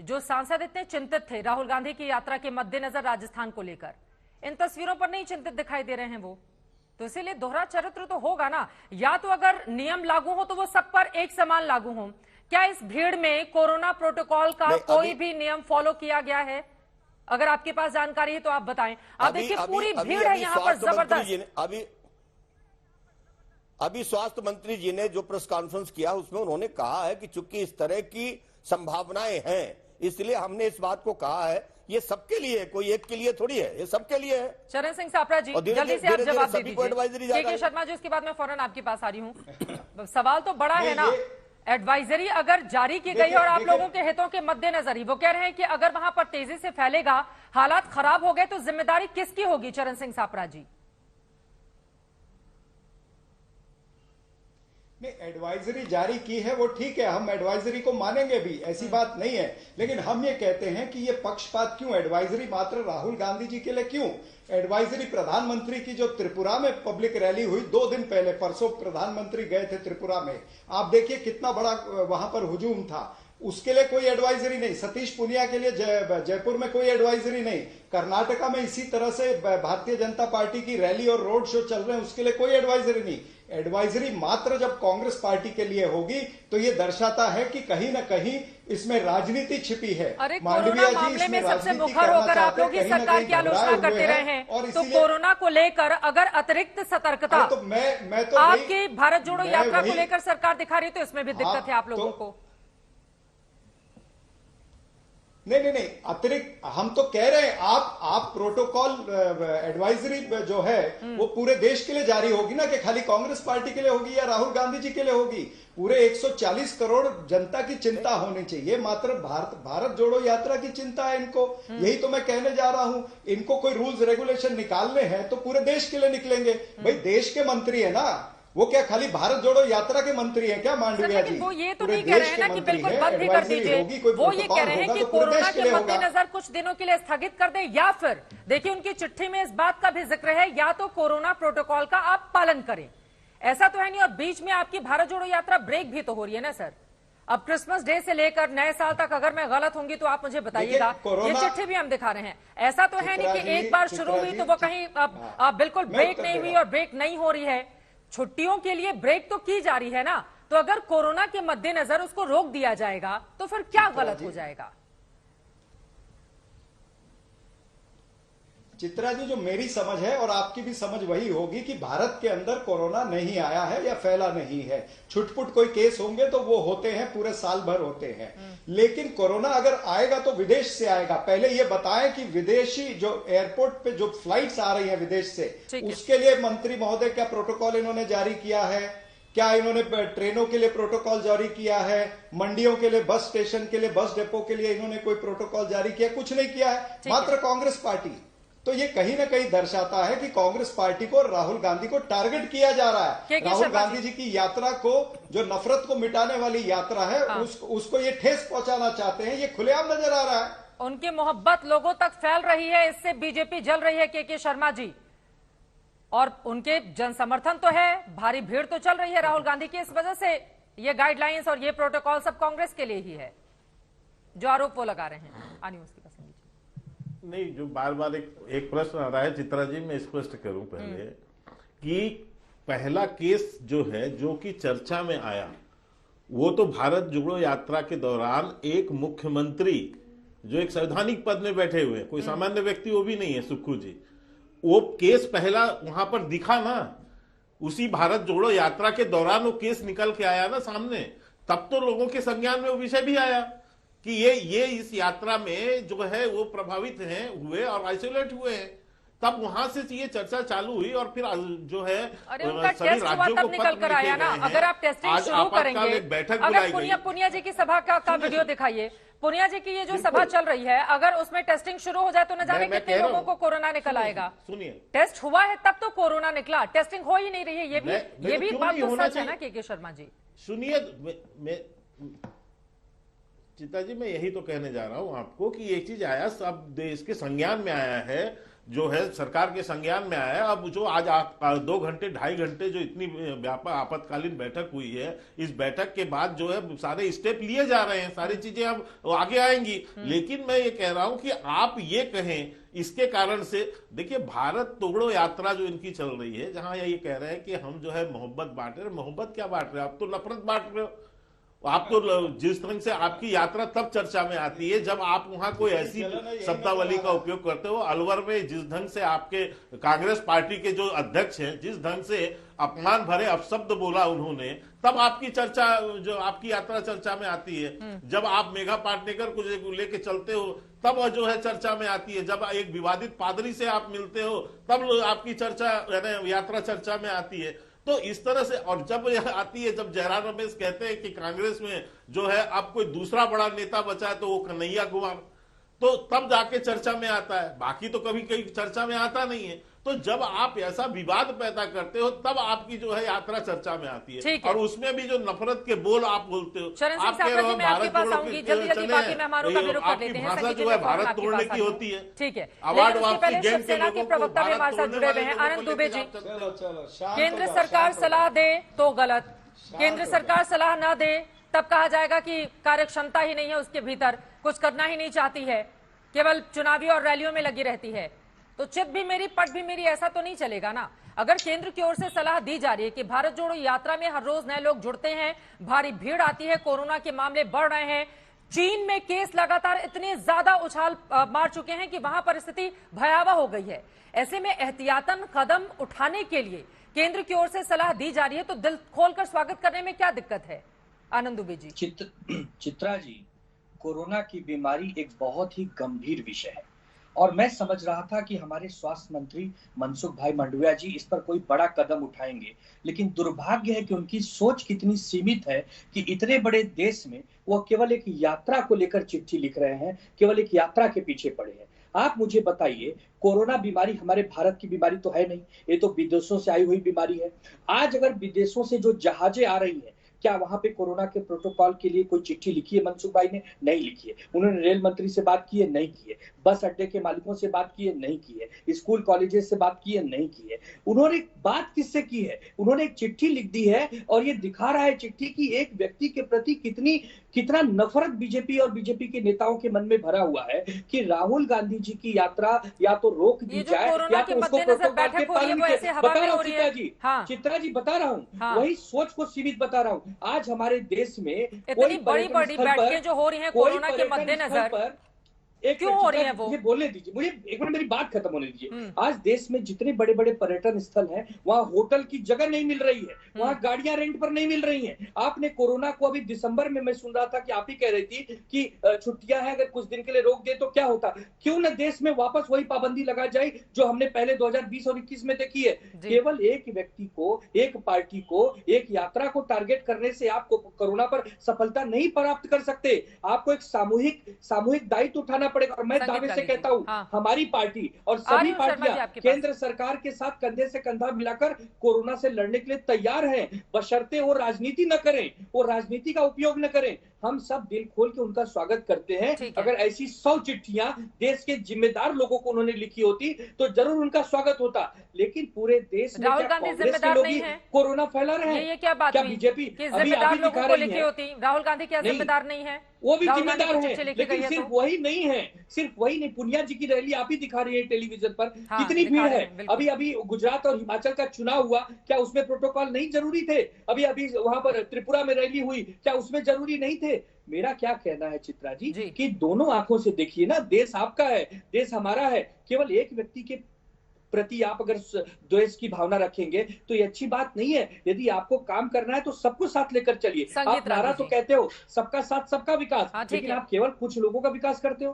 जो सांसद इतने चिंतित थे राहुल गांधी की यात्रा के मद्देनजर राजस्थान को लेकर, इन तस्वीरों पर नहीं चिंतित दिखाई दे रहे हैं वो, तो इसीलिए दोहरा चरित्र तो होगा ना। या तो अगर नियम लागू हो तो वो सब पर एक समान लागू हो। क्या इस भीड़ में कोरोना प्रोटोकॉल का कोई भी नियम फॉलो किया गया है? अगर आपके पास जानकारी है तो आप बताएं। आप देखिए पूरी भीड़ है यहाँ पर जबरदस्त। अभी स्वास्थ्य मंत्री जी ने जो प्रेस कॉन्फ्रेंस किया उसमें उन्होंने कहा है कि चूंकि इस तरह की संभावनाएं हैं इसलिए हमने इस बात को कहा है, ये सबके लिए, कोई एक के लिए थोड़ी है, ये सबके लिए है। चरण सिंह सापरा जी जल्दी से आप जवाब दे दीजिए। के शर्मा जी उसके बाद मैं फौरन आपके पास आ रही हूँ। सवाल तो बड़ा है ना, एडवाइजरी अगर जारी की गई और आप लोगों के हितों के मद्देनजर ही वो कह रहे हैं कि अगर वहां पर तेजी से फैलेगा, हालात खराब हो गए तो जिम्मेदारी किसकी होगी? चरण सिंह सापरा जी। एडवाइजरी जारी की है वो ठीक है, हम एडवाइजरी को मानेंगे भी, ऐसी बात नहीं है। लेकिन हम ये कहते हैं कि ये पक्षपात क्यों? एडवाइजरी मात्र राहुल गांधी जी के लिए क्यों? एडवाइजरी प्रधानमंत्री की जो त्रिपुरा में पब्लिक रैली हुई 2 दिन पहले, परसों प्रधानमंत्री गए थे त्रिपुरा में, आप देखिए कितना बड़ा वहां पर हुजूम था, उसके लिए कोई एडवाइजरी नहीं। सतीश पुनिया के लिए जयपुर में कोई एडवाइजरी नहीं। कर्नाटका में इसी तरह से भारतीय जनता पार्टी की रैली और रोड शो चल रहे हैं, उसके लिए कोई एडवाइजरी नहीं। एडवाइजरी मात्र जब कांग्रेस पार्टी के लिए होगी तो ये दर्शाता है कि कहीं ना कहीं इसमें राजनीति छिपी है। अरे कोरोना मामले में सबसे मुखर होकर आप लोग इस सरकार की आलोचना करते रहे हैं, तो कोरोना को लेकर अगर अतिरिक्त सतर्कता तो मैं तो आपकी भारत जोड़ो यात्रा को लेकर सरकार दिखा रही है तो इसमें भी दिक्कत है आप लोगों को। नहीं, अतिरिक्त हम तो कह रहे हैं आप प्रोटोकॉल एडवाइजरी जो है वो पूरे देश के लिए जारी होगी ना, कि खाली कांग्रेस पार्टी के लिए होगी या राहुल गांधी जी के लिए होगी? पूरे 140 करोड़ जनता की चिंता होनी चाहिए, मात्र भारत जोड़ो यात्रा की चिंता है इनको। यही तो मैं कहने जा रहा हूं। इनको कोई रूल्स रेगुलेशन निकालने हैं तो पूरे देश के लिए निकलेंगे। भाई देश के मंत्री है ना, वो क्या खाली भारत जोड़ो यात्रा के मंत्री हैं क्या मांडविया जी? वो ये तो नहीं कह रहे हैं ना कि बिल्कुल बंद ही कर दीजिए, वो ये कह रहे हैं कि कोरोना के मद्देनजर कुछ दिनों के लिए स्थगित कर दे, या फिर देखिए उनकी चिट्ठी में इस बात का भी जिक्र है या तो कोरोना प्रोटोकॉल का आप पालन करें, ऐसा तो है नहीं। और बीच में आपकी भारत जोड़ो यात्रा ब्रेक भी तो हो रही है ना सर। अब क्रिसमस डे से लेकर नए साल तक अगर मैं गलत होंगी तो आप मुझे बताइएगा, ये चिट्ठी भी हम दिखा रहे हैं। ऐसा तो है नहीं कि एक बार शुरू हुई तो वो कहीं बिल्कुल ब्रेक नहीं हुई और ब्रेक नहीं हो रही है। छुट्टियों के लिए ब्रेक तो की जा रही है ना, तो अगर कोरोना के मद्देनजर उसको रोक दिया जाएगा तो फिर क्या गलत हो जाएगा? चित्रा जी, जो मेरी समझ है और आपकी भी समझ वही होगी कि भारत के अंदर कोरोना नहीं आया है या फैला नहीं है। छुटपुट कोई केस होंगे तो वो होते हैं, पूरे साल भर होते हैं। लेकिन कोरोना अगर आएगा तो विदेश से आएगा। पहले ये बताएं कि विदेशी जो एयरपोर्ट पे जो फ्लाइट्स आ रही हैं विदेश से, उसके लिए मंत्री महोदय क्या प्रोटोकॉल इन्होंने जारी किया है? क्या इन्होंने ट्रेनों के लिए प्रोटोकॉल जारी किया है? मंडियों के लिए, बस स्टेशन के लिए, बस डिपो के लिए इन्होंने कोई प्रोटोकॉल जारी किया? कुछ नहीं किया है, मात्र कांग्रेस पार्टी। तो ये कहीं ना कहीं दर्शाता है कि कांग्रेस पार्टी को, राहुल गांधी को टारगेट किया जा रहा है। राहुल गांधी जी की यात्रा को, जो नफरत को मिटाने वाली यात्रा है, उसको ये ठेस पहुंचाना चाहते हैं। ये खुलेआम नजर आ रहा है। उनकी मोहब्बत लोगों तक फैल रही है, इससे बीजेपी जल रही है के शर्मा जी। और उनके जन समर्थन तो है, भारी भीड़ तो चल रही है राहुल गांधी की, इस वजह से ये गाइडलाइंस और ये प्रोटोकॉल सब कांग्रेस के लिए ही है, जो आरोप वो लगा रहे हैं। आनी उसकी नहीं, जो बार बार एक प्रश्न आ रहा है चित्रा जी, मैं स्पष्ट करूं पहले कि पहला केस जो है, जो कि चर्चा में आया, वो तो भारत जोड़ो यात्रा के दौरान एक मुख्यमंत्री जो एक संवैधानिक पद में बैठे हुए हैं, कोई सामान्य व्यक्ति वो भी नहीं है, सुक्खू जी, वो केस पहला वहां पर दिखा ना, उसी भारत जोड़ो यात्रा के दौरान वो केस निकल के आया ना सामने। तब तो लोगों के संज्ञान में वो विषय भी आया कि ये इस यात्रा में जो है वो प्रभावित हैं, हुए और आइसोलेट हुए हैं। तब वहां से ये चर्चा चालू हुई और फिर जो है सभी राज्यों को निकल कर आया ना। अगर आप टेस्टिंग शुरू करेंगे, बैठक अगर पुनिया जी की सभा का वीडियो दिखाइए, पुनिया जी की ये जो सभा चल रही है, अगर उसमें टेस्टिंग शुरू हो जाए तो न जाने कितने लोगों को कोरोना निकल आएगा। सुनिए, टेस्ट हुआ है तब तो कोरोना निकला, टेस्टिंग हो ही नहीं रही है, ये भी बात तो सच है ना के शर्मा जी? सुनिए, चिता जी, मैं यही तो कहने जा रहा हूं आपको कि ये चीज आया सब देश के संज्ञान में आया है, जो है सरकार के संज्ञान में आया है। अब जो आज 2 घंटे 2.5 घंटे जो इतनी व्यापक आपातकालीन बैठक हुई है, इस बैठक के बाद जो है सारे स्टेप लिए जा रहे हैं, सारी चीजें अब आगे आएंगी। लेकिन मैं ये कह रहा हूं कि आप ये कहें इसके कारण से, देखिए भारत तोड़ो यात्रा जो इनकी चल रही है, जहां ये कह रहे हैं कि हम जो है मोहब्बत बांट रहे हैं, मोहब्बत क्या बांट रहे हैं, आप तो नफरत बांट रहे हो। आप तो जिस तरह से आपकी यात्रा तब चर्चा में आती है जब आप वहां कोई ऐसी शब्दावली का उपयोग करते हो। अलवर में जिस ढंग से आपके कांग्रेस पार्टी के जो अध्यक्ष हैं, जिस ढंग से अपमान भरे अपशब्द बोला उन्होंने, तब आपकी चर्चा, जो आपकी यात्रा चर्चा में आती है। जब आप मेघा पाटनेकर को लेके चलते हो तब जो है चर्चा में आती है। जब एक विवादित पादरी से आप मिलते हो तब आपकी चर्चा, यात्रा चर्चा में आती है। तो इस तरह से, और जब आती है, जब जयराम रमेश कहते हैं कि कांग्रेस में जो है अब कोई दूसरा बड़ा नेता बचा है तो वो कन्हैया कुमार, तो तब जाके चर्चा में आता है, बाकी तो कभी कहीं चर्चा में आता नहीं है। तो जब आप ऐसा विवाद पैदा करते हो तब आपकी जो है यात्रा चर्चा में आती है, और उसमें भी जो नफरत के बोल आप बोलते हो, आप कह रहे हो भारत तोड़ो के चले, आपकी भाषा जो है भारत तोड़ने की होती है। ठीक है, अवार्ड वापसी गैंग के लोगों को प्रवक्ता भी हमारे साथ जुड़े हुए हैं। आनंद दुबे जी, चलो केंद्र सरकार सलाह दे तो गलत, केंद्र सरकार सलाह ना दे तब कहा जाएगा कि कार्यक्षमता ही नहीं है उसके भीतर, कुछ करना ही नहीं चाहती है, केवल चुनावी और रैलियों में लगी रहती है। तो चित भी मेरी पट भी मेरी, ऐसा तो नहीं चलेगा ना। अगर केंद्र की ओर से सलाह दी जा रही है कि भारत जोड़ो यात्रा में हर रोज नए लोग जुड़ते हैं, भारी भीड़ आती है, कोरोना के मामले बढ़ रहे हैं, चीन में केस लगातार इतने ज्यादा उछाल मार चुके हैं कि वहां परिस्थिति भयावह हो गई है, ऐसे में एहतियातन कदम उठाने के लिए केंद्र की ओर से सलाह दी जा रही है, तो दिल खोलकर स्वागत करने में क्या दिक्कत है? आनंद दुबे जी। चित्रा जी, कोरोना की बीमारी एक बहुत ही गंभीर विषय है और मैं समझ रहा था कि हमारे स्वास्थ्य मंत्री मनसुख भाई मंडविया जी इस पर कोई बड़ा कदम उठाएंगे, लेकिन दुर्भाग्य है कि उनकी सोच कितनी सीमित है कि इतने बड़े देश में वो केवल एक यात्रा को लेकर चिट्ठी लिख रहे हैं, केवल एक यात्रा के पीछे पड़े हैं। आप मुझे बताइए, कोरोना बीमारी हमारे भारत की बीमारी तो है नहीं, ये तो विदेशों से आई हुई बीमारी है। आज अगर विदेशों से जो जहाजें आ रही हैं, क्या वहां पे कोरोना के प्रोटोकॉल के लिए कोई चिट्ठी लिखी है मनसुख भाई ने? नहीं लिखी है। उन्होंने रेल मंत्री से बात की है? नहीं की है। बस अड्डे के मालिकों से बात की है? नहीं की है। स्कूल कॉलेजेस से बात की है? नहीं की है। उन्होंने बात किससे की है? उन्होंने एक चिट्ठी लिख दी है और ये दिखा रहा है चिट्ठी की एक व्यक्ति के प्रति कितना नफरत बीजेपी और बीजेपी के नेताओं के मन में भरा हुआ है कि राहुल गांधी जी की यात्रा या तो रोक दी जाए या तो उसको प्रोटोकॉल के पालन के। बता रहा हूँ चित्रा जी, चित्रा जी बता रहा हूँ, वही सोच को सीमित बता रहा हूँ। आज हमारे देश में इतनी बड़ी बड़ी बैठकें जो हो रही हैं कोरोना के मद्देनजर, क्यों हो रही है वो? मुझे बोलने दीजिए, मुझे एक मिनट मेरी बात खत्म होने दीजिए। आज देश में जितने बड़े बड़े पर्यटन स्थल हैं, वहां होटल की जगह नहीं मिल रही है, वहां गाड़ियां रेंट पर नहीं मिल रही हैं। आपने कोरोना को अभी दिसंबर में, मैं सुन रहा था कि आप ही कह रही थी कि छुट्टियां हैं, अगर कुछ दिन के लिए रोक दे तो क्या होता। क्यों न देश में वापस वही पाबंदी लगा जाए जो हमने पहले 2020 और 21 में देखी है। केवल एक व्यक्ति को, एक पार्टी को, एक यात्रा को टारगेट करने से आपको कोरोना पर सफलता नहीं प्राप्त कर सकते। आपको एक सामूहिक दायित्व उठाना पड़ेगा। और मैं दावे से कहता हूं, हमारी पार्टी और सभी पार्टियां केंद्र सरकार के साथ कंधे से कंधा मिलाकर कोरोना से लड़ने के लिए तैयार हैं, बशर्ते वो राजनीति न करें, वो राजनीति का उपयोग न करें। हम सब दिल खोल के उनका स्वागत करते हैं। अगर ऐसी 100 चिट्ठियां देश के जिम्मेदार लोगों को उन्होंने लिखी होती तो जरूर उनका स्वागत होता, लेकिन पूरे देश में राहुल गांधी जिम्मेदार नहीं है, कोरोना फैला रहे हैं। ये क्या बात हुई? बीजेपी जिम्मेदार लोगों को लिखी होती, राहुल गांधी क्या जिम्मेदार नहीं है? वो भी जिम्मेदार है, लेकिन सिर्फ वही नहीं है, सिर्फ वही नहीं। पुनिया जी की रैली आप ही दिखा रही है टेलीविजन पर, कितनी भीड़ है। अभी गुजरात और हिमाचल का चुनाव हुआ, क्या उसमें प्रोटोकॉल नहीं जरूरी थे? अभी वहां पर त्रिपुरा में रैली हुई, क्या उसमें जरूरी नहीं थे? मेरा क्या कहना है चित्रा जी कि दोनों आंखों से देखिए ना, देश आपका है, देश हमारा है। केवल एक व्यक्ति के प्रति आप अगर द्वेष की भावना रखेंगे तो ये अच्छी बात नहीं है। यदि आपको काम करना है तो सबको साथ लेकर चलिए। आप नारा तो कहते हो सबका साथ सबका विकास, लेकिन आप केवल कुछ लोगों का विकास करते हो।